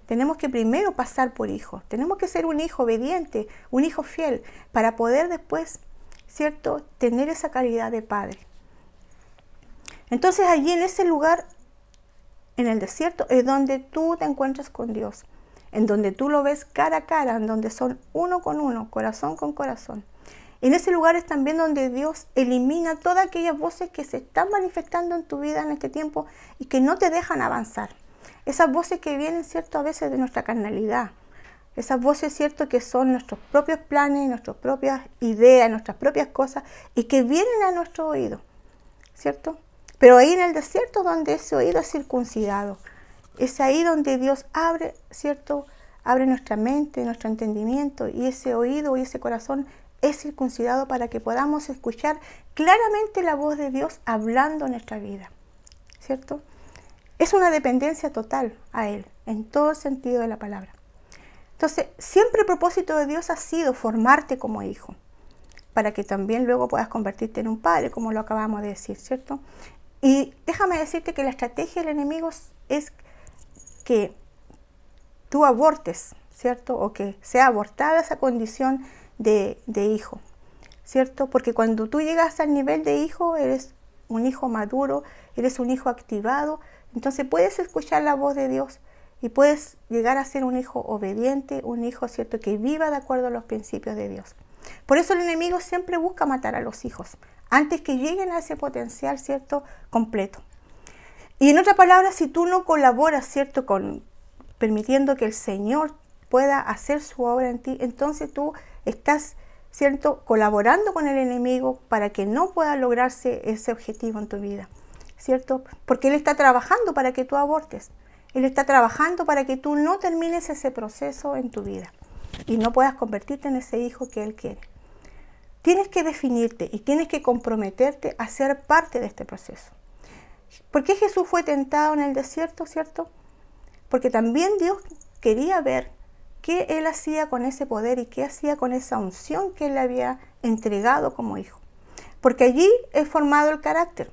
Tenemos que primero pasar por hijo. Tenemos que ser un hijo obediente, un hijo fiel, para poder después, ¿cierto?, tener esa calidad de padre. Entonces allí en ese lugar, en el desierto, es donde tú te encuentras con Dios, en donde tú lo ves cara a cara, en donde son uno con uno, corazón con corazón. En ese lugar es también donde Dios elimina todas aquellas voces que se están manifestando en tu vida en este tiempo y que no te dejan avanzar. Esas voces que vienen, ¿cierto?, a veces de nuestra carnalidad. Esas voces, ¿cierto?, que son nuestros propios planes, nuestras propias ideas, nuestras propias cosas y que vienen a nuestro oído, ¿cierto? Pero ahí en el desierto donde ese oído es circuncidado. Es ahí donde Dios abre, ¿cierto?, abre nuestra mente, nuestro entendimiento y ese oído y ese corazón es circuncidado para que podamos escuchar claramente la voz de Dios hablando en nuestra vida, ¿cierto? Es una dependencia total a Él, en todo el sentido de la palabra. Entonces, siempre el propósito de Dios ha sido formarte como hijo, para que también luego puedas convertirte en un padre, como lo acabamos de decir, ¿cierto? Y déjame decirte que la estrategia del enemigo es que tú abortes, ¿cierto? O que sea abortada esa condición de hijo, ¿cierto? Porque cuando tú llegas al nivel de hijo, eres un hijo maduro, eres un hijo activado, entonces puedes escuchar la voz de Dios y puedes llegar a ser un hijo obediente, un hijo, ¿cierto?, que viva de acuerdo a los principios de Dios. Por eso el enemigo siempre busca matar a los hijos, antes que lleguen a ese potencial, ¿cierto?, completo. Y en otras palabras, si tú no colaboras, ¿cierto?, permitiendo que el Señor pueda hacer su obra en ti, entonces tú estás, ¿cierto?, colaborando con el enemigo para que no pueda lograrse ese objetivo en tu vida, ¿cierto? Porque Él está trabajando para que tú abortes. Él está trabajando para que tú no termines ese proceso en tu vida y no puedas convertirte en ese hijo que Él quiere. Tienes que definirte y tienes que comprometerte a ser parte de este proceso. ¿Por qué Jesús fue tentado en el desierto, cierto? Porque también Dios quería ver qué Él hacía con ese poder y qué hacía con esa unción que Él le había entregado como hijo. Porque allí es formado el carácter,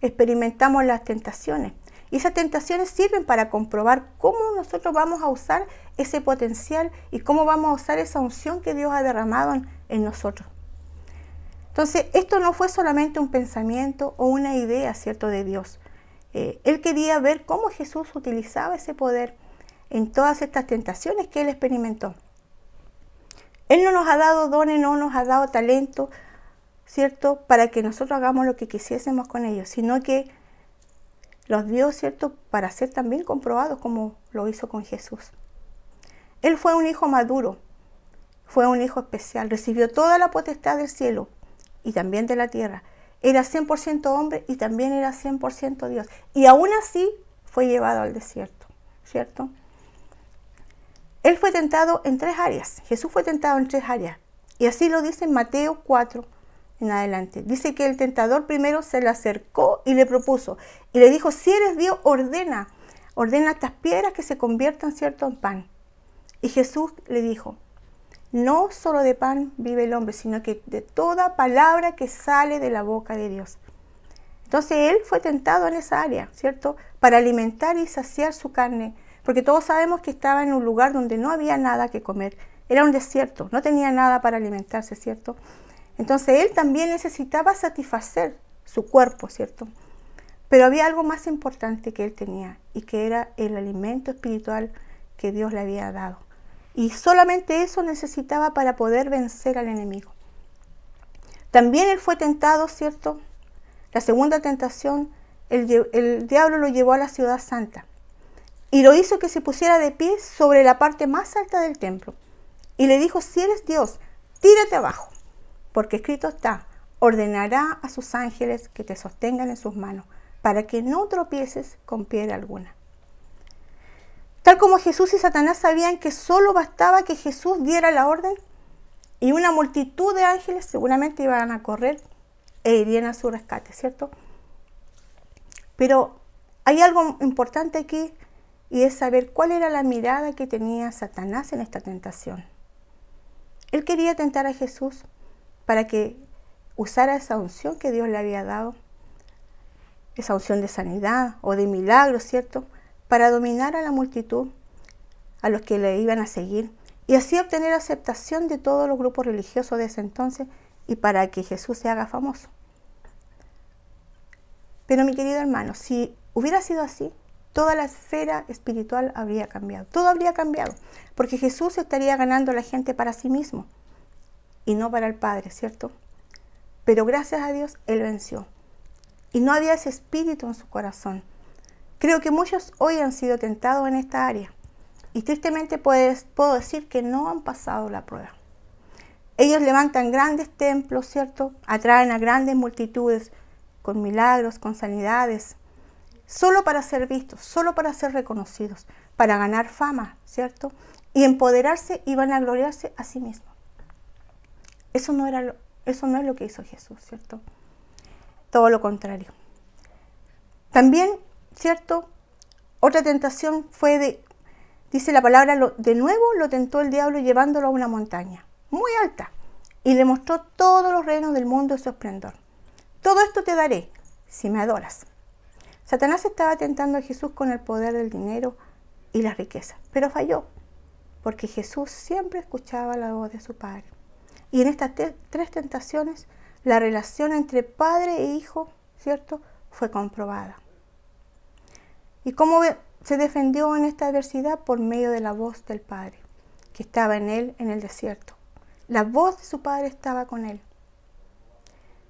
experimentamos las tentaciones. Y esas tentaciones sirven para comprobar cómo nosotros vamos a usar ese potencial y cómo vamos a usar esa unción que Dios ha derramado en nosotros. Entonces, esto no fue solamente un pensamiento o una idea, ¿cierto?, de Dios. Él quería ver cómo Jesús utilizaba ese poder en todas estas tentaciones que Él experimentó. Él no nos ha dado dones, no nos ha dado talento, ¿cierto?, para que nosotros hagamos lo que quisiésemos con ellos, sino que los dio, ¿cierto?, para ser también comprobados como lo hizo con Jesús. Él fue un hijo maduro, fue un hijo especial, recibió toda la potestad del cielo y también de la tierra. Era 100% hombre y también era 100% Dios. Y aún así fue llevado al desierto, ¿cierto? Él fue tentado en 3 áreas. Jesús fue tentado en 3 áreas. Y así lo dice en Mateo 4 en adelante. Dice que el tentador primero se le acercó y le propuso. Y le dijo, si eres Dios, ordena estas piedras que se conviertan, ¿cierto?, en pan. Y Jesús le dijo, no solo de pan vive el hombre, sino que de toda palabra que sale de la boca de Dios. Entonces él fue tentado en esa área, ¿cierto?, para alimentar y saciar su carne, porque todos sabemos que estaba en un lugar donde no había nada que comer. Era un desierto, no tenía nada para alimentarse, ¿cierto? Entonces él también necesitaba satisfacer su cuerpo, ¿cierto? Pero había algo más importante que él tenía, y que era el alimento espiritual que Dios le había dado. Y solamente eso necesitaba para poder vencer al enemigo. También él fue tentado, ¿cierto? La segunda tentación, el diablo lo llevó a la ciudad santa y lo hizo que se pusiera de pie sobre la parte más alta del templo. Y le dijo, si eres Dios, tírate abajo, porque escrito está, ordenará a sus ángeles que te sostengan en sus manos, para que no tropieces con piedra alguna. Tal como Jesús y Satanás sabían que solo bastaba que Jesús diera la orden, y una multitud de ángeles seguramente iban a correr e irían a su rescate, ¿cierto? Pero hay algo importante aquí, y es saber cuál era la mirada que tenía Satanás en esta tentación. Él quería tentar a Jesús para que usara esa unción que Dios le había dado, esa unción de sanidad o de milagro, ¿cierto?, para dominar a la multitud, a los que le iban a seguir, y así obtener aceptación de todos los grupos religiosos de ese entonces, y para que Jesús se haga famoso. Pero mi querido hermano, si hubiera sido así, toda la esfera espiritual habría cambiado, todo habría cambiado, porque Jesús estaría ganando a la gente para sí mismo, y no para el Padre, ¿cierto? Pero gracias a Dios, Él venció, y no había ese espíritu en su corazón. Creo que muchos hoy han sido tentados en esta área, y tristemente puedo decir que no han pasado la prueba. Ellos levantan grandes templos, ¿cierto? Atraen a grandes multitudes con milagros, con sanidades, solo para ser vistos, solo para ser reconocidos, para ganar fama, ¿cierto? Y empoderarse y vanagloriarse a sí mismos. Eso no es lo que hizo Jesús, ¿cierto? Todo lo contrario. También, ¿cierto?, otra tentación fue dice la palabra, de nuevo lo tentó el diablo llevándolo a una montaña muy alta y le mostró todos los reinos del mundo y su esplendor. Todo esto te daré si me adoras. Satanás estaba tentando a Jesús con el poder del dinero y la riqueza, pero falló, porque Jesús siempre escuchaba la voz de su Padre. Y en estas 3 tentaciones, la relación entre padre e hijo, ¿cierto?, fue comprobada. ¿Y cómo se defendió en esta adversidad? Por medio de la voz del Padre, que estaba en él en el desierto. La voz de su Padre estaba con él.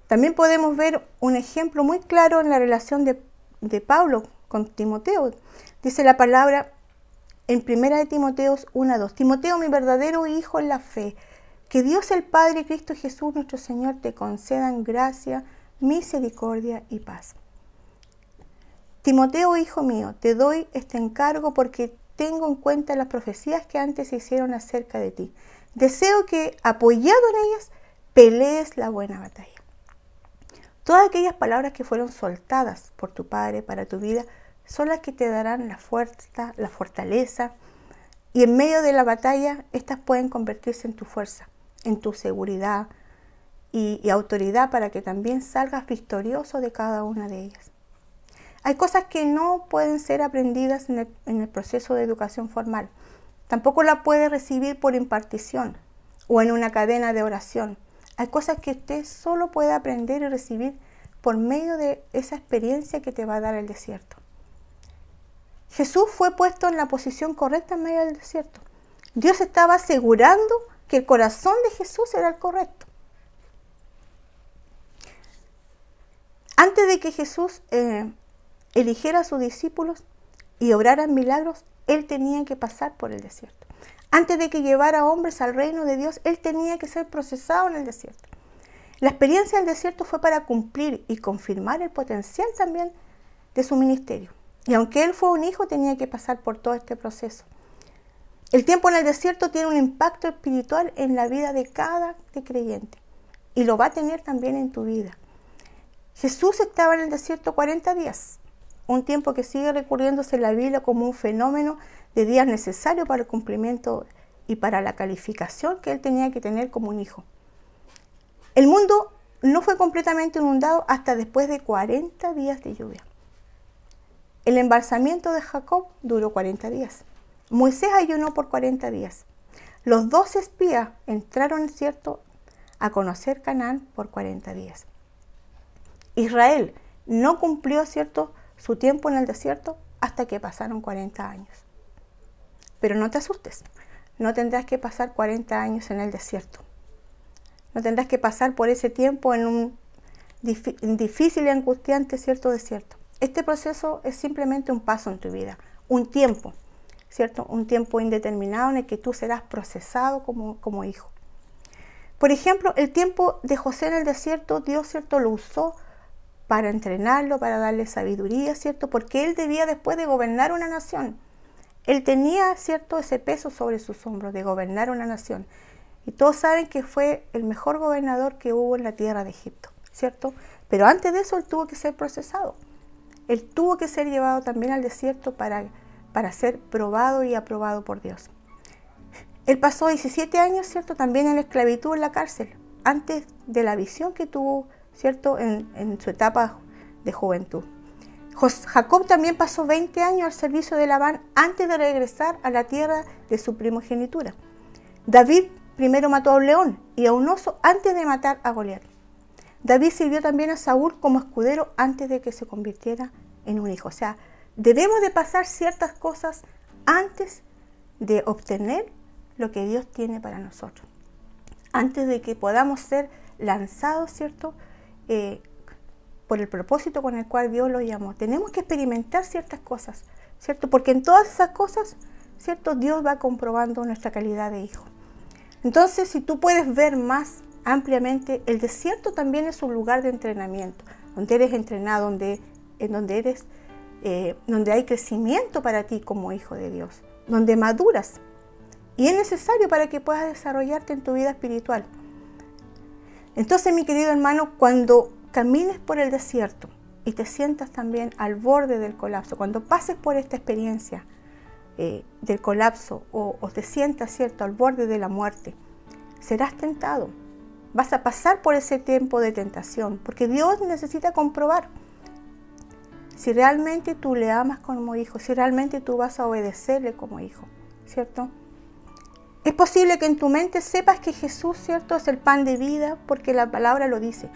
También podemos ver un ejemplo muy claro en la relación de Pablo con Timoteo. Dice la palabra en 1 Timoteo 1:2. Timoteo, mi verdadero hijo en la fe, que Dios el Padre y Cristo Jesús nuestro Señor te concedan gracia, misericordia y paz. Timoteo, hijo mío, te doy este encargo porque tengo en cuenta las profecías que antes se hicieron acerca de ti. Deseo que, apoyado en ellas, pelees la buena batalla. Todas aquellas palabras que fueron soltadas por tu Padre para tu vida son las que te darán la fuerza, la fortaleza, y en medio de la batalla, estas pueden convertirse en tu fuerza, en tu seguridad y autoridad para que también salgas victorioso de cada una de ellas. Hay cosas que no pueden ser aprendidas en el proceso de educación formal. Tampoco la puedes recibir por impartición o en una cadena de oración. Hay cosas que usted solo puede aprender y recibir por medio de esa experiencia que te va a dar el desierto. Jesús fue puesto en la posición correcta en medio del desierto. Dios estaba asegurando que el corazón de Jesús era el correcto. Antes de que Jesús eligiera a sus discípulos y obrara milagros, Él tenía que pasar por el desierto. Antes de que llevara hombres al reino de Dios, Él tenía que ser procesado en el desierto. La experiencia del desierto fue para cumplir y confirmar el potencial también de su ministerio. Y aunque Él fue un hijo, tenía que pasar por todo este proceso. El tiempo en el desierto tiene un impacto espiritual en la vida de cada creyente. Y lo va a tener también en tu vida. Jesús estaba en el desierto 40 días. Un tiempo que sigue recurriéndose en la Biblia como un fenómeno de días necesario para el cumplimiento y para la calificación que Él tenía que tener como un hijo. El mundo no fue completamente inundado hasta después de 40 días de lluvia. El embalsamiento de Jacob duró 40 días. Moisés ayunó por 40 días. Los 12 espías entraron, ¿cierto?, a conocer Canaán por 40 días. Israel no cumplió, ¿cierto?, su tiempo en el desierto hasta que pasaron 40 años. Pero no te asustes, no tendrás que pasar 40 años en el desierto. No tendrás que pasar por ese tiempo en un difícil y angustiante, ¿cierto?, desierto. Este proceso es simplemente un paso en tu vida, un tiempo, ¿cierto? Un tiempo indeterminado en el que tú serás procesado como hijo. Por ejemplo, el tiempo de José en el desierto, Dios, ¿cierto?, lo usó para entrenarlo, para darle sabiduría, ¿cierto? Porque él debía después de gobernar una nación. Él tenía, ¿cierto?, ese peso sobre sus hombros de gobernar una nación. Y todos saben que fue el mejor gobernador que hubo en la tierra de Egipto, ¿cierto? Pero antes de eso él tuvo que ser procesado. Él tuvo que ser llevado también al desierto para ser probado y aprobado por Dios. Él pasó 17 años, ¿cierto?, también en la esclavitud en la cárcel, antes de la visión que tuvo, ¿cierto?, en su etapa de juventud. Jacob también pasó 20 años al servicio de Labán antes de regresar a la tierra de su primogenitura. David primero mató a un león y a un oso antes de matar a Goliat. David sirvió también a Saúl como escudero antes de que se convirtiera en un hijo. O sea, debemos de pasar ciertas cosas antes de obtener lo que Dios tiene para nosotros. Antes de que podamos ser lanzados, ¿cierto?, por el propósito con el cual Dios los llamó. Tenemos que experimentar ciertas cosas, ¿cierto? Porque en todas esas cosas, ¿cierto?, Dios va comprobando nuestra calidad de hijo. Entonces, si tú puedes ver más ampliamente, el desierto también es un lugar de entrenamiento, donde eres entrenado, donde hay crecimiento para ti como hijo de Dios, donde maduras. Y es necesario para que puedas desarrollarte en tu vida espiritual. Entonces, mi querido hermano, cuando camines por el desierto y te sientas también al borde del colapso, cuando pases por esta experiencia del colapso o te sientas, ¿cierto?, al borde de la muerte, serás tentado. Vas a pasar por ese tiempo de tentación, porque Dios necesita comprobar si realmente tú le amas como hijo, si realmente tú vas a obedecerle como hijo, ¿cierto? Es posible que en tu mente sepas que Jesús, ¿cierto?, es el pan de vida, porque la palabra lo dice.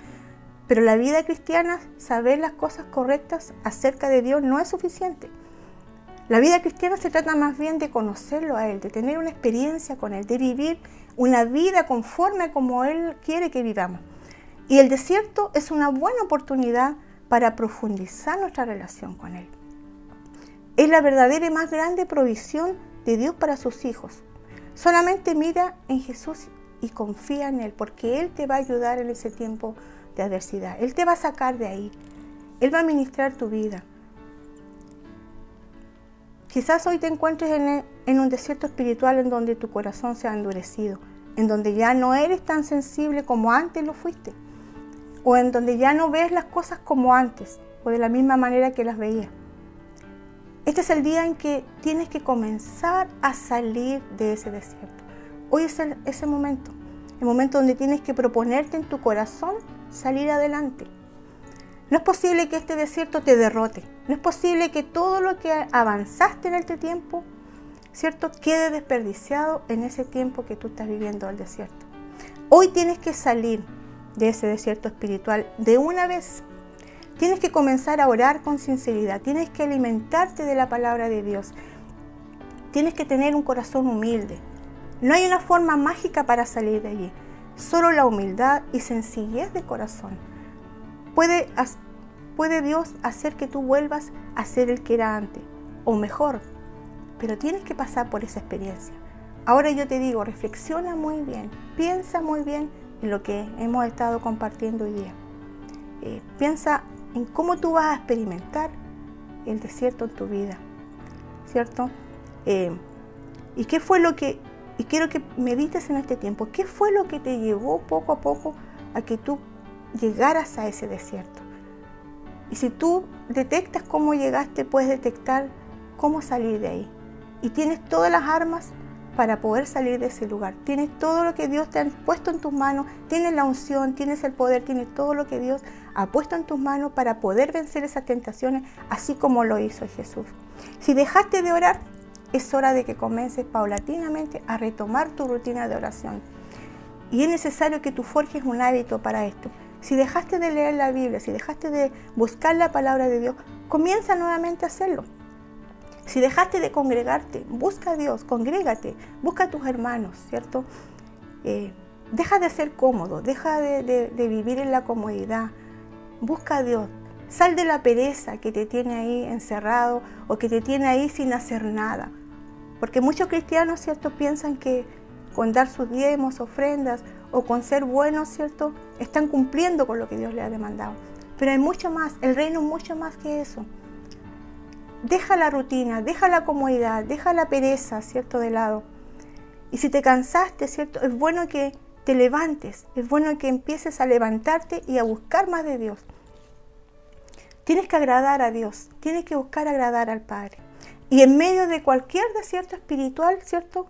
Pero la vida cristiana, saber las cosas correctas acerca de Dios no es suficiente. La vida cristiana se trata más bien de conocerlo a Él, de tener una experiencia con Él, de vivir una vida conforme a como Él quiere que vivamos. Y el desierto es una buena oportunidad para profundizar nuestra relación con Él. Es la verdadera y más grande provisión de Dios para sus hijos. Solamente mira en Jesús y confía en Él, porque Él te va a ayudar en ese tiempo de adversidad. Él te va a sacar de ahí. Él va a ministrar tu vida. Quizás hoy te encuentres en un desierto espiritual en donde tu corazón se ha endurecido, en donde ya no eres tan sensible como antes lo fuiste, o en donde ya no ves las cosas como antes, o de la misma manera que las veías. Este es el día en que tienes que comenzar a salir de ese desierto. Hoy es ese momento, el momento donde tienes que proponerte en tu corazón salir adelante. No es posible que este desierto te derrote. No es posible que todo lo que avanzaste en este tiempo, ¿cierto?, quede desperdiciado en ese tiempo que tú estás viviendo el desierto. Hoy tienes que salir de ese desierto espiritual de una vez. Tienes que comenzar a orar con sinceridad. Tienes que alimentarte de la palabra de Dios. Tienes que tener un corazón humilde. No hay una forma mágica para salir de allí. Solo la humildad y sencillez de corazón. Puede Dios hacer que tú vuelvas a ser el que era antes, o mejor. Pero tienes que pasar por esa experiencia. Ahora yo te digo, reflexiona muy bien. Piensa muy bien en lo que hemos estado compartiendo hoy día. Piensa en cómo tú vas a experimentar el desierto en tu vida, ¿cierto? Y qué fue lo que, y quiero que medites en este tiempo, qué fue lo que te llevó poco a poco a que tú llegaras a ese desierto. Y si tú detectas cómo llegaste, puedes detectar cómo salir de ahí. Y tienes todas las armas para poder salir de ese lugar. Tienes todo lo que Dios te ha puesto en tus manos, tienes la unción, tienes el poder, tienes todo lo que Dios ha puesto en tus manos para poder vencer esas tentaciones, así como lo hizo Jesús. Si dejaste de orar, es hora de que comiences paulatinamente a retomar tu rutina de oración. Y es necesario que tú forjes un hábito para esto. Si dejaste de leer la Biblia, si dejaste de buscar la palabra de Dios, comienza nuevamente a hacerlo. Si dejaste de congregarte, busca a Dios, congrégate, busca a tus hermanos, ¿cierto? Deja de ser cómodo, deja de vivir en la comodidad, busca a Dios. Sal de la pereza que te tiene ahí encerrado o que te tiene ahí sin hacer nada. Porque muchos cristianos, ¿cierto?, piensan que con dar sus diezmos, ofrendas o con ser buenos, ¿cierto?, están cumpliendo con lo que Dios les ha demandado. Pero hay mucho más, el reino es mucho más que eso. Deja la rutina, deja la comodidad, deja la pereza, ¿cierto?, de lado. Y si te cansaste, ¿cierto?, es bueno que te levantes, es bueno que empieces a levantarte y a buscar más de Dios. Tienes que agradar a Dios, tienes que buscar agradar al Padre. Y en medio de cualquier desierto espiritual, ¿cierto?,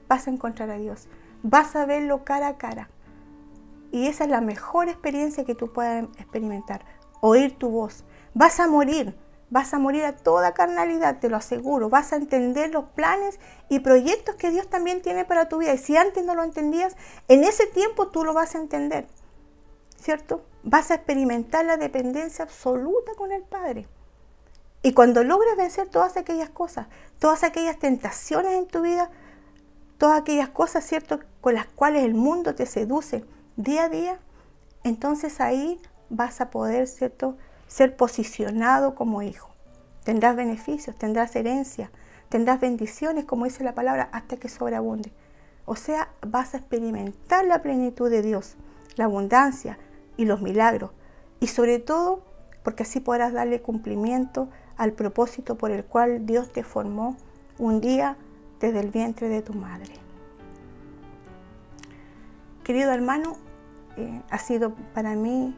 vas a encontrar a Dios. Vas a verlo cara a cara. Y esa es la mejor experiencia que tú puedas experimentar. Oír tu voz. Vas a morir a toda carnalidad, te lo aseguro. Vas a entender los planes y proyectos que Dios también tiene para tu vida. Y si antes no lo entendías, en ese tiempo tú lo vas a entender, ¿cierto? Vas a experimentar la dependencia absoluta con el Padre. Y cuando logres vencer todas aquellas cosas, todas aquellas tentaciones en tu vida, todas aquellas cosas, ¿cierto?, con las cuales el mundo te seduce día a día, entonces ahí vas a poder, ¿cierto?, ser posicionado como hijo. Tendrás beneficios, tendrás herencia, tendrás bendiciones, como dice la palabra, hasta que sobreabunde. O sea, vas a experimentar la plenitud de Dios, la abundancia y los milagros. Y sobre todo, porque así podrás darle cumplimiento al propósito por el cual Dios te formó un día desde el vientre de tu madre. Querido hermano, ha sido para mí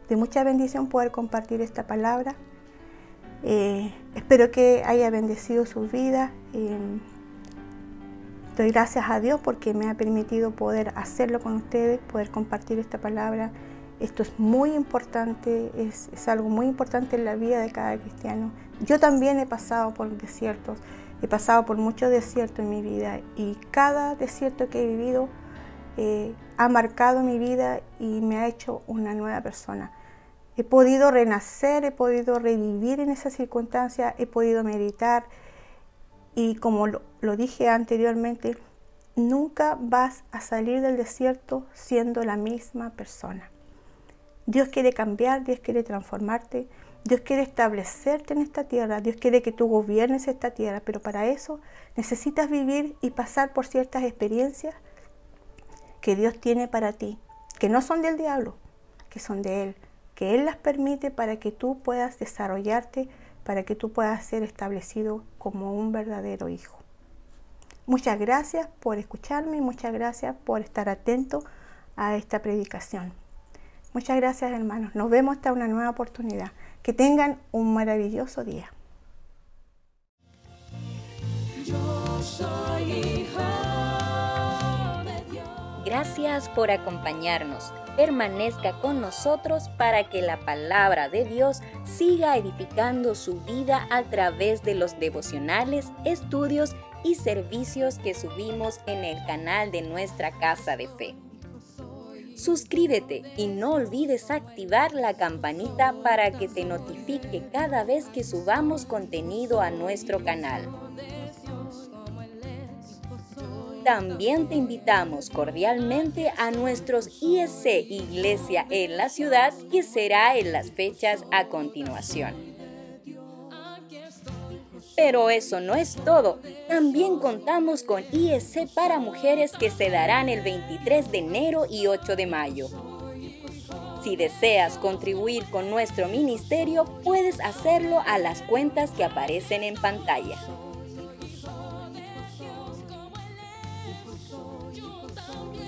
de mucha bendición poder compartir esta palabra. Espero que haya bendecido sus vidas. Doy gracias a Dios porque me ha permitido poder hacerlo con ustedes, poder compartir esta palabra. Esto es muy importante, es algo muy importante en la vida de cada cristiano. Yo también he pasado por desiertos, he pasado por muchos desiertos en mi vida y cada desierto que he vivido ha marcado mi vida y me ha hecho una nueva persona. He podido renacer, he podido revivir en esas circunstancias, he podido meditar y como lo dije anteriormente, nunca vas a salir del desierto siendo la misma persona. Dios quiere cambiar, Dios quiere transformarte, Dios quiere establecerte en esta tierra, Dios quiere que tú gobiernes esta tierra, pero para eso necesitas vivir y pasar por ciertas experiencias que Dios tiene para ti, que no son del diablo, que son de Él, que Él las permite para que tú puedas desarrollarte, para que tú puedas ser establecido como un verdadero hijo. Muchas gracias por escucharme, muchas gracias por estar atento a esta predicación. Muchas gracias, hermanos. Nos vemos hasta una nueva oportunidad. Que tengan un maravilloso día. Yo soy hijo de Dios. Gracias por acompañarnos. Permanezca con nosotros para que la palabra de Dios siga edificando su vida a través de los devocionales, estudios y servicios que subimos en el canal de nuestra Casa de Fe. Suscríbete y no olvides activar la campanita para que te notifique cada vez que subamos contenido a nuestro canal. También te invitamos cordialmente a nuestros ISC Iglesia en la Ciudad, que será en las fechas a continuación. Pero eso no es todo. También contamos con ISC para mujeres que se darán el 23 de enero y 8 de mayo. Si deseas contribuir con nuestro ministerio, puedes hacerlo a las cuentas que aparecen en pantalla.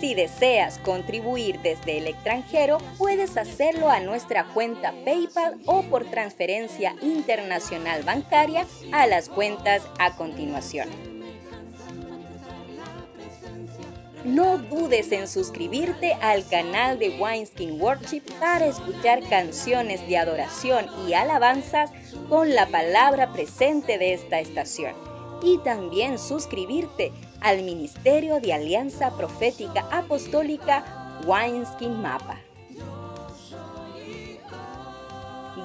Si deseas contribuir desde el extranjero, puedes hacerlo a nuestra cuenta PayPal o por transferencia internacional bancaria a las cuentas a continuación. No dudes en suscribirte al canal de Wineskin Worship para escuchar canciones de adoración y alabanzas con la palabra presente de esta estación. Y también suscribirte al Ministerio de Alianza Profética Apostólica Wineskin Mapa.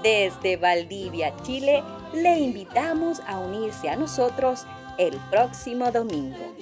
Desde Valdivia, Chile, le invitamos a unirse a nosotros el próximo domingo.